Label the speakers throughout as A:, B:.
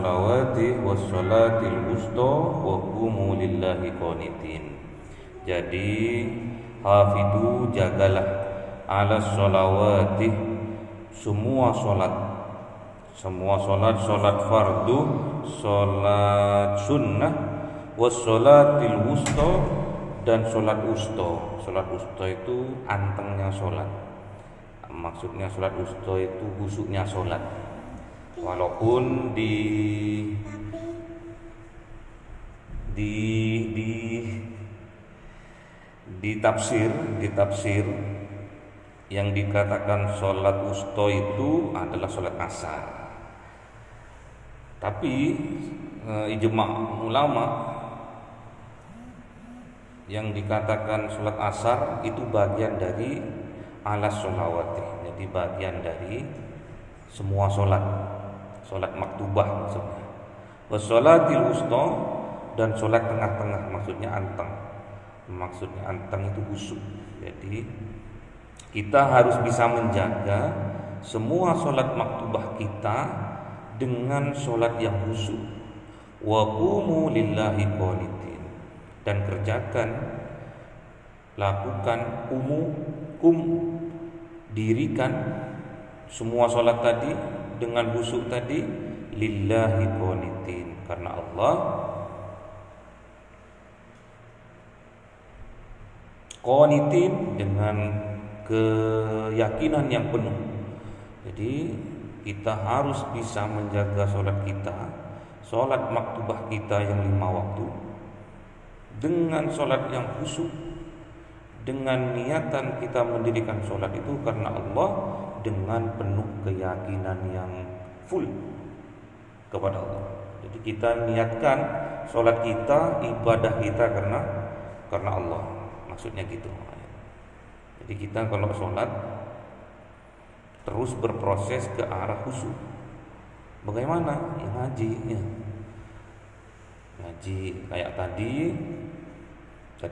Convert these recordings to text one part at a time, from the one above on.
A: sholawati was sholatil wusta wa qumu lillahi qanitin. Jadi hafidu, jagalah, ala sholawati, semua solat, solat fardu, solat sunnah, was sholatil wusta, dan solat wusta. Solat wusta itu antengnya solat. Maksudnya solat wusta itu busuknya solat. Walaupun di tafsir yang dikatakan sholat wusta itu adalah sholat asar. Tapi ijma' ulama yang dikatakan sholat asar itu bagian dari alas sholawati. Jadi bagian dari semua sholat maktubah maksudnya. Wassolatil wusta, dan sholat tengah-tengah, maksudnya anteng. Maksudnya anteng itu busuk. Jadi kita harus bisa menjaga semua sholat maktubah kita dengan sholat yang busuk. Wa qumu lillahi qanitin, dan kerjakan, lakukan, dirikan semua sholat tadi dengan busuk tadi lillahi qanitin, karena Allah. Qanitin, dengan keyakinan yang penuh. Jadi kita harus bisa menjaga sholat kita, sholat maktubah kita yang 5 waktu, dengan sholat yang khusyuk, dengan niatan kita mendirikan sholat itu karena Allah, dengan penuh keyakinan yang full kepada Allah. Jadi kita niatkan sholat kita, ibadah kita karena Allah, maksudnya gitu. Jadi kita kalau sholat terus berproses ke arah khusyuk. Bagaimana? Ya ngaji, ngaji kayak tadi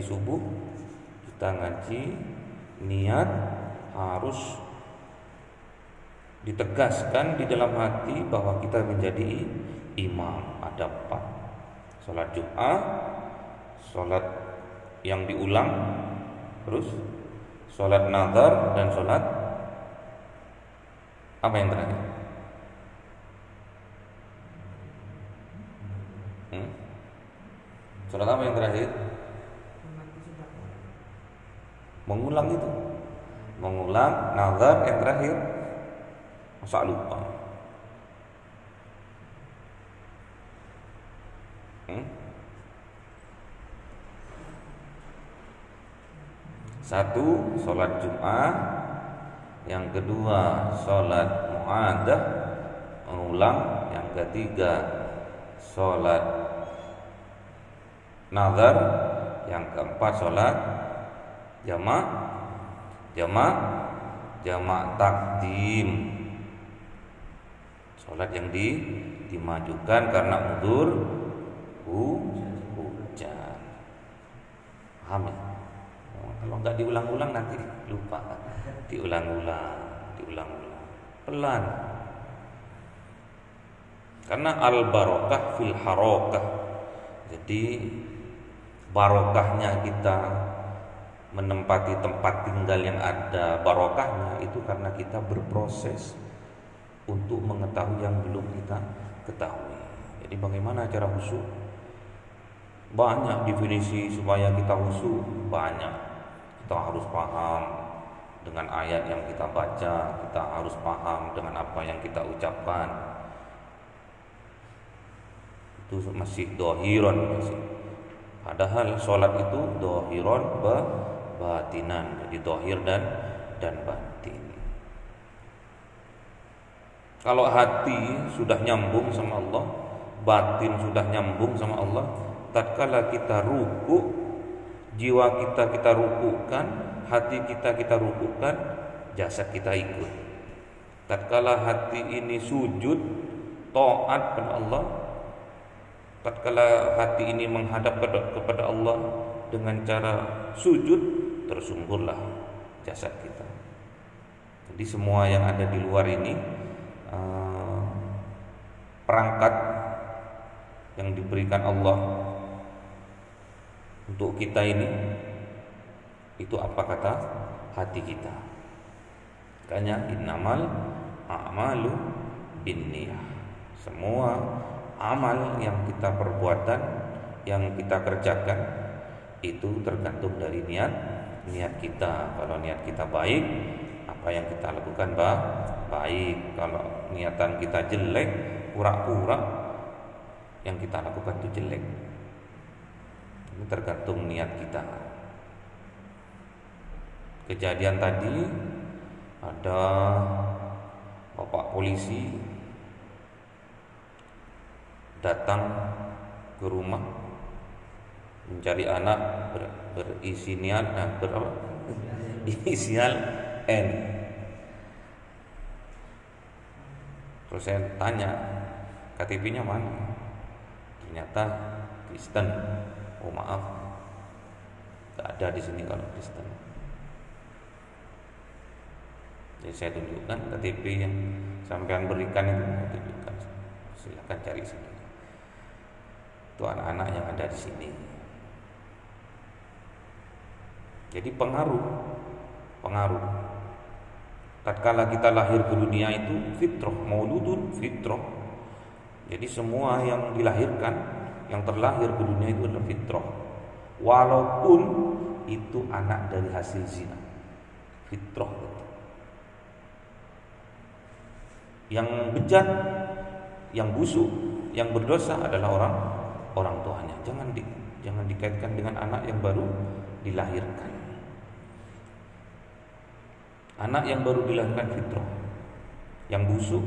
A: subuh kita ngaji, niat harus ditegaskan di dalam hati bahwa kita menjadi imam. Ada 4: sholat Jumat, sholat yang diulang, terus sholat nazar, dan sholat apa yang terakhir? Sholat apa yang terakhir? Mengulang itu. Mengulang, nazar, yang terakhir masa lupa. Satu, sholat Jumat. Yang kedua, sholat mu'adah, mengulang. Yang ketiga, sholat nazar. Yang keempat, sholat jamak takdim, sholat yang dimajukan karena udzur hujan. Paham ya? Kalau nggak diulang-ulang nanti lupa. Diulang-ulang pelan. Karena al barokah fil harokah. Jadi barokahnya kita menempati tempat tinggal yang ada barokahnya itu karena kita berproses untuk mengetahui yang belum kita ketahui. Jadi bagaimana cara khusyuk? Banyak definisi supaya kita khusyuk, banyak. Kita harus paham dengan ayat yang kita baca, kita harus paham dengan apa yang kita ucapkan. Itu masih dohiron masih. Padahal sholat itu dohiron batinan, jadi dohir dan batin. Kalau hati sudah nyambung sama Allah, batin sudah nyambung sama Allah, tatkala kita ruku, jiwa kita rukukan, hati kita rukukan, jasad kita ikut. Tatkala hati ini sujud taat pada Allah, tatkala hati ini menghadap kepada Allah dengan cara sujud, tersungkurlah jasad kita. Jadi semua yang ada di luar ini perangkat yang diberikan Allah untuk kita ini, itu apa kata hati kita. Makanya innamal a'malu binniyah. Semua amal yang kita perbuatan, yang kita kerjakan, itu tergantung dari niat kita. Kalau niat kita baik, apa yang kita lakukan baik. Kalau niatan kita jelek, pura-pura, yang kita lakukan itu jelek. Ini tergantung niat kita. Kejadian tadi ada bapak polisi datang ke rumah mencari anak inisial N. Terus saya tanya, KTP-nya mana? Ternyata Kristen. Oh maaf, nggak ada di sini kalau Kristen. Jadi saya tunjukkan KTP yang sampean berikan itu, tunjukkan. Silakan cari sendiri. Itu anak-anak yang ada di sini. Jadi pengaruh. Tatkala kita lahir ke dunia itu fitrah, mauludun fitrah. Jadi semua yang dilahirkan, yang terlahir ke dunia itu adalah fitrah. Walaupun itu anak dari hasil zina, fitrah itu. Yang bejat, yang busuk, yang berdosa adalah orang tuanya. Jangan dikaitkan dengan anak yang baru dilahirkan. Anak yang baru dilahirkan fitrah. Yang busuk,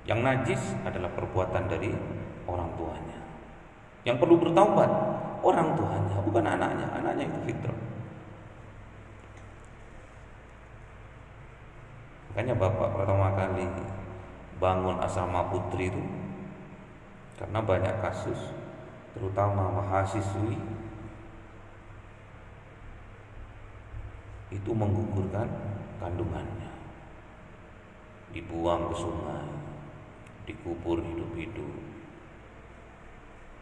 A: yang najis adalah perbuatan dari orang tuanya. Yang perlu bertaubat orang tuanya, bukan anaknya. Anaknya itu fitrah. Makanya bapak pertama kali bangun asrama putri itu karena banyak kasus, terutama mahasiswi itu menggugurkan kandungannya, dibuang ke sungai, dikubur hidup-hidup.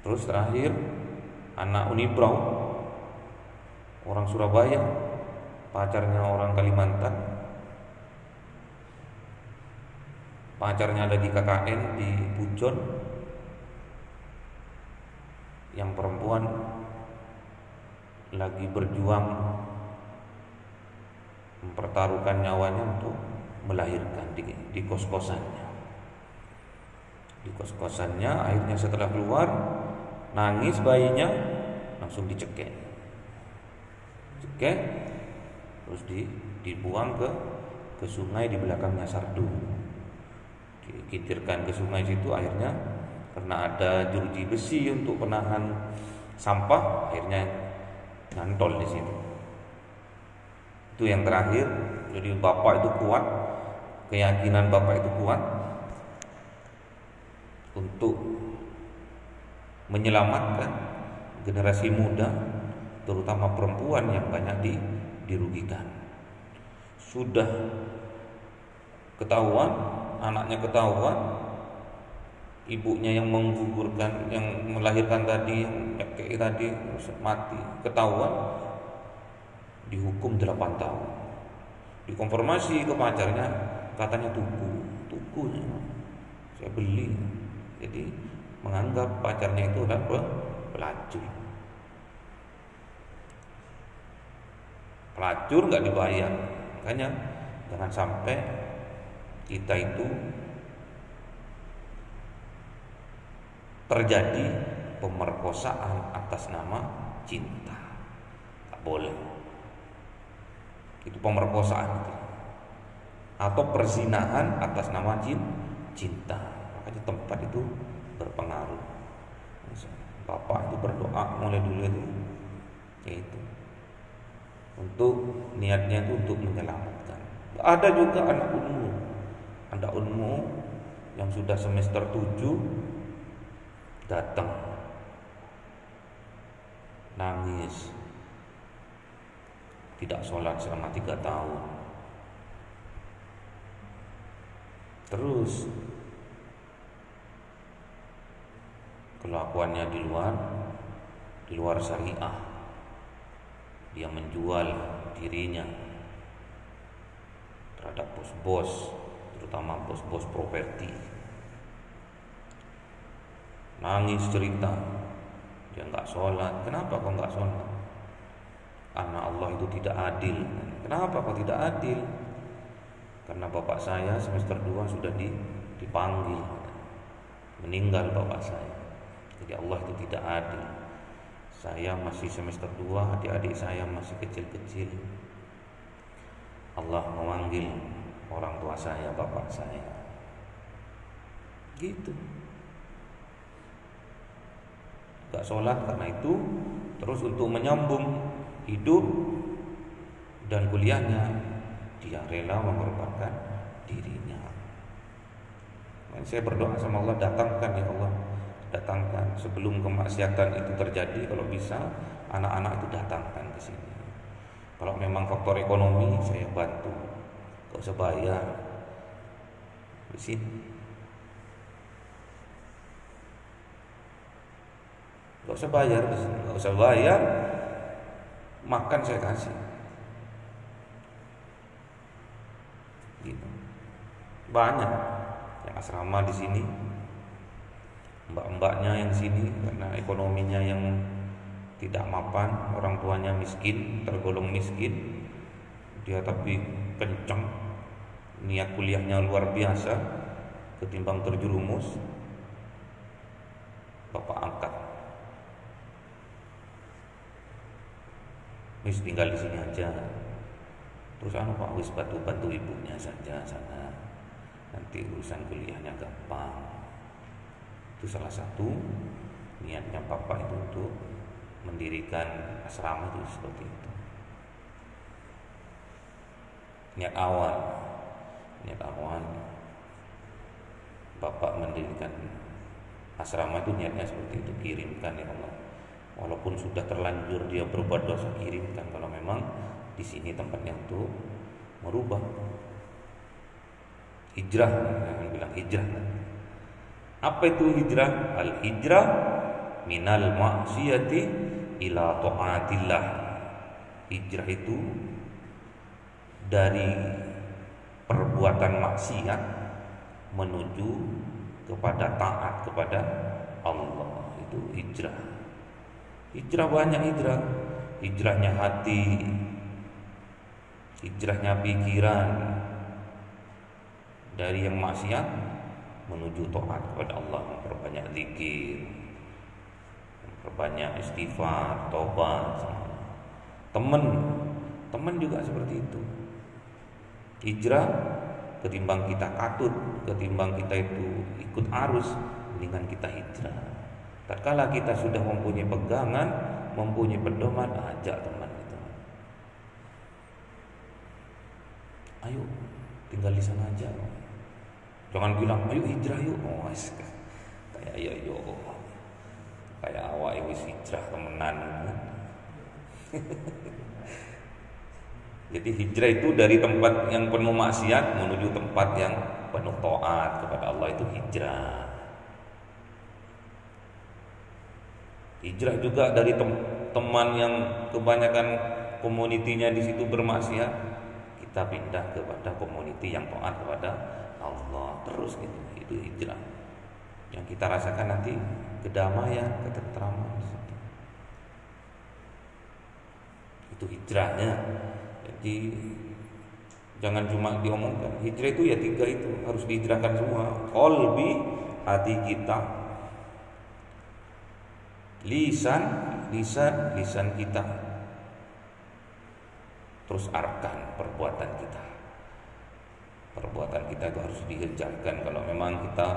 A: Terus terakhir anak Unibrau, orang Surabaya, pacarnya orang Kalimantan, pacarnya ada di KKN di Pujon, yang perempuan lagi berjuang mempertaruhkan nyawanya untuk melahirkan di kos-kosannya. Di kos-kosannya akhirnya setelah keluar nangis bayinya, langsung dicekek. Terus dibuang ke sungai di belakangnya Sardu. Dikitirkan ke sungai situ, akhirnya karena ada jeruji besi untuk penahan sampah, akhirnya nyantol di situ. Itu yang terakhir. Jadi bapak itu kuat, keyakinan bapak itu kuat untuk menyelamatkan generasi muda, terutama perempuan yang banyak dirugikan. Sudah ketahuan, anaknya ketahuan, ibunya yang menggugurkan, yang melahirkan tadi, yang kayak tadi mati, ketahuan, dihukum 8 tahun. Dikonfirmasi ke pacarnya, katanya tuku saya beli. Jadi menganggap pacarnya itu adalah pelacur nggak dibayar. Makanya jangan sampai kita itu terjadi pemerkosaan atas nama cinta. Tak boleh. Itu pemerkosaan itu. Atau perzinahan atas nama cinta. Makanya tempat itu berpengaruh. Bapak itu berdoa mulai dulu itu, yaitu untuk niatnya itu untuk menyelamatkan. Ada juga anak unmu yang sudah semester 7 datang nangis, tidak sholat selama 3 tahun. Terus kelakuannya di luar syariah. Dia menjual dirinya terhadap bos-bos, terutama bos-bos properti. Nangis cerita, dia nggak sholat. Kenapa kau nggak sholat? Karena Allah itu tidak adil. Kenapa kau tidak adil? Karena bapak saya semester 2 sudah dipanggil, meninggal bapak saya. Jadi Allah itu tidak adil. Saya masih semester 2, adik-adik saya masih kecil-kecil. Allah memanggil orang tua saya, bapak saya. Gitu. Gak sholat karena itu. Terus untuk menyambung hidup dan kuliahnya, dia rela mengorbankan dirinya. Dan saya berdoa sama Allah, datangkan ya Allah, datangkan sebelum kemaksiatan itu terjadi. Kalau bisa anak-anak itu datangkan ke sini. Kalau memang faktor ekonomi, saya bantu. Gak usah bayar di sini. Gak usah bayar di sini. Gak usah bayar. Makan saya kasih. Gitu. Banyak yang asrama di sini, mbak-mbaknya yang sini karena ekonominya yang tidak mapan, orang tuanya miskin, tergolong miskin. Dia tapi kencang, niat kuliahnya luar biasa, ketimbang terjerumus. Bapak angkat, wis tinggal di sini aja. Terus Pak wis bantu ibunya saja sana. Nanti urusan kuliahnya gampang. Itu salah satu niatnya Bapak itu untuk mendirikan asrama itu seperti itu. Niat awal Bapak mendirikan asrama itu niatnya seperti itu, kirimkan ya Allah. Walaupun sudah terlanjur dia berbuat dosa, kirimkan kalau memang di sini tempatnya untuk merubah. Hijrah, yang bilang hijrah. Apa itu hijrah? Al hijrah minal ma'siyati ila ta'atillah. Hijrah itu dari perbuatan maksiat menuju kepada taat kepada Allah. Itu hijrah. Hijrah banyak hijrah. Hijrahnya hati, hijrahnya pikiran, dari yang maksiat menuju taat kepada Allah, memperbanyak zikir, memperbanyak istighfar, taubat. Teman juga seperti itu. Hijrah, ketimbang kita katut, ketimbang kita itu ikut arus, mendingan kita hijrah. Tatkala kita sudah mempunyai pegangan, mempunyai pedoman, ajak teman itu. Ayo tinggal di sana aja. Jangan bilang ayo hijrah yuk. Oh, kayak ayo. Kayak awak wis hijrah temenan. Jadi hijrah itu dari tempat yang penuh maksiat menuju tempat yang penuh taat kepada Allah, itu hijrah. Hijrah juga dari teman yang kebanyakan komunitinya di situ bermaksiat, kita pindah kepada komuniti yang taat kepada Allah terus gitu. Itu hijrah. Yang kita rasakan nanti kedamaian, ketentraman di situ. Itu hijrahnya. Jadi jangan cuma diomongkan. Hijrah itu ya 3 itu, harus dihijrahkan semua. Qalbi, hati kita. Lisan kita. Terus arkan, perbuatan kita. Perbuatan kita itu harus dihijrahkan. Kalau memang kita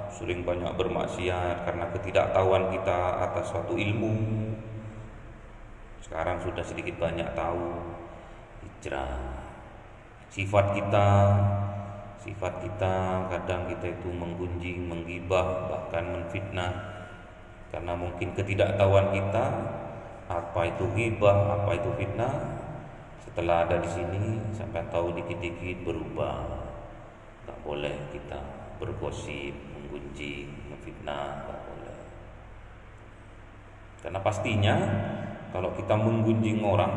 A: sering banyak bermaksiat karena ketidaktahuan kita atas suatu ilmu, sekarang sudah sedikit banyak tahu, hijrah. Sifat kita kadang kita itu menggunjing, menggibah, bahkan menfitnah. Karena mungkin ketidaktahuan kita apa itu ghibah, apa itu fitnah. Setelah ada di sini sampai tahu dikit-dikit berubah. Gak boleh kita bergosip, menggunjing, memfitnah, gak boleh. Karena pastinya kalau kita menggunjing orang,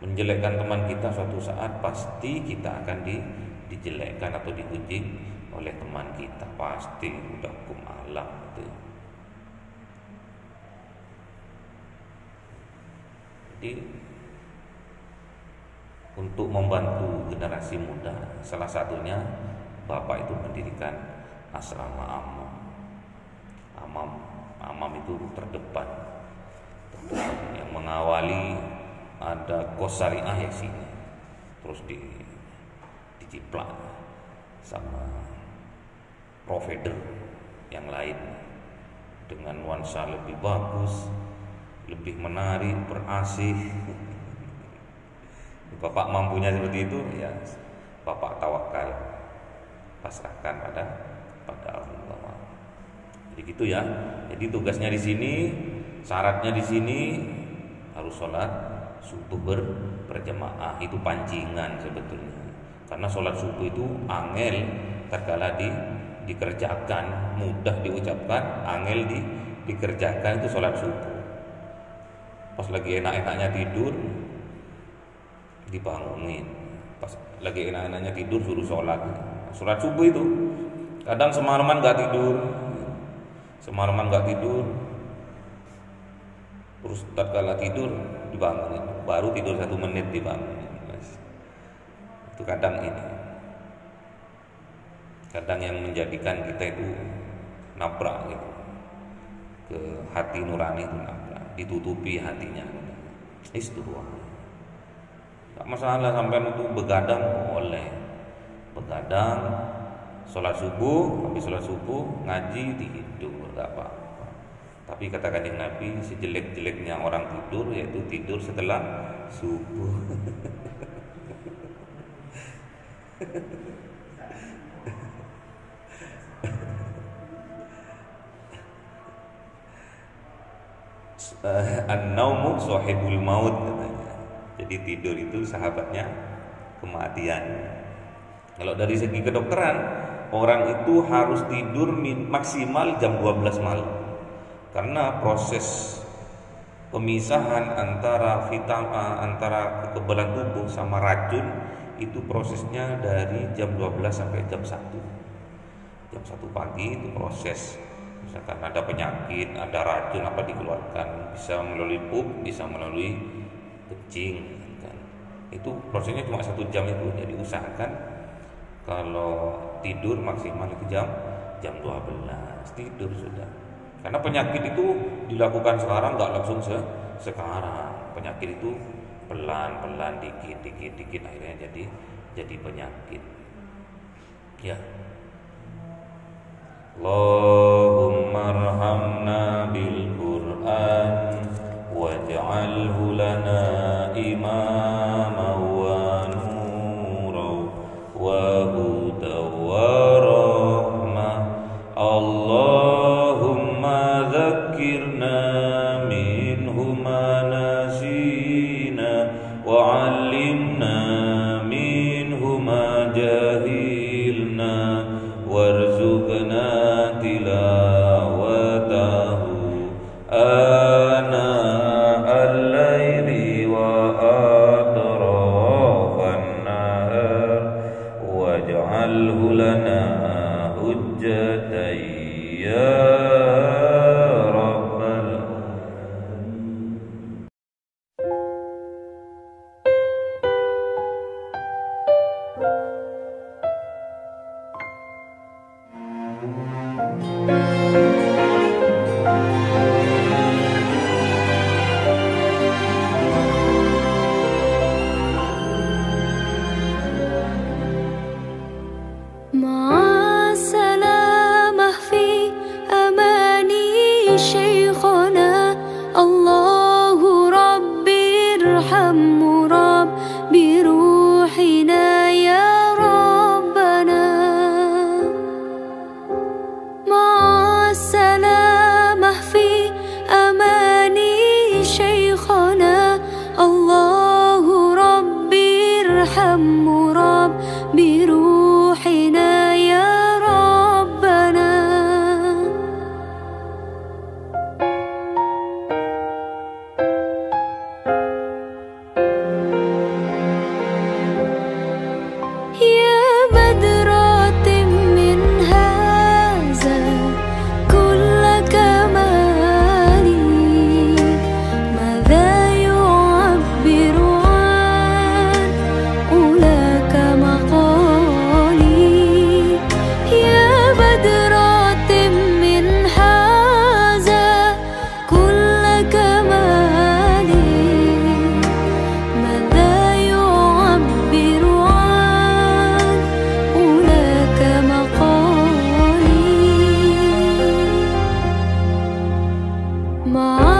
A: menjelekkan teman kita, suatu saat pasti kita akan dijelekkan atau digunjing oleh teman kita, pasti, udah hukum alam gitu. Jadi untuk membantu generasi muda, salah satunya Bapak itu mendirikan asrama Amam itu terdepan yang mengawali. Ada kos syariah ya sini, terus diciplak sama provider yang lain dengan nuansa lebih bagus, lebih menarik, berasih. Bapak mampunya seperti itu, ya Bapak tawakal, pasrahkan pada Allah. Jadi gitu ya. Jadi tugasnya di sini, syaratnya di sini harus sholat subuh berjamaah. Itu pancingan sebetulnya. Karena sholat subuh itu angel terkala dikerjakan, mudah diucapkan, angel dikerjakan itu sholat subuh. Pas lagi enak-enaknya tidur dibangunin, pas lagi enak-enaknya tidur suruh sholat subuh itu. Kadang semalaman nggak tidur, terus tatkala tidur dibangunin, baru tidur 1 menit dibangunin. Itu kadang yang menjadikan kita itu nabrak gitu ke hati nurani, itu nabrak, ditutupi hatinya. Istighfar. Gak masalah sampai itu begadang, boleh begadang, sholat subuh, habis sholat subuh ngaji tidur, gak apa-apa. Tapi kata Kanjeng Nabi, sejelek-jeleknya orang tidur yaitu tidur setelah subuh. An-naumu sahibul maut katanya. Jadi tidur itu sahabatnya kematian. Kalau dari segi kedokteran, orang itu harus tidur maksimal jam 12 malam. Karena proses pemisahan antara kekebalan tubuh sama racun itu prosesnya dari jam 12 sampai jam 1. Jam 1 pagi itu proses. Misalkan ada penyakit, ada racun apa dikeluarkan, bisa melalui pup, bisa melalui kencing kan. Itu prosesnya cuma 1 jam itu. Jadi usahakan kalau tidur maksimal itu jam 12 tidur sudah. Karena penyakit itu dilakukan sekarang, nggak langsung sekarang. Penyakit itu pelan-pelan, dikit akhirnya jadi penyakit. Ya. Allahumma arhamna bil Qur'an waj'alhu lana imama wa nura wa huda wa rahmah. Allahumma dzakkirna minhu ma nasina wa 'allimna minhu ma jahilna warzuqna tilawatahu ana al-laili wa atrafan nahar waj'alhu lana hujjatan ya rabbal alamin.
B: Ma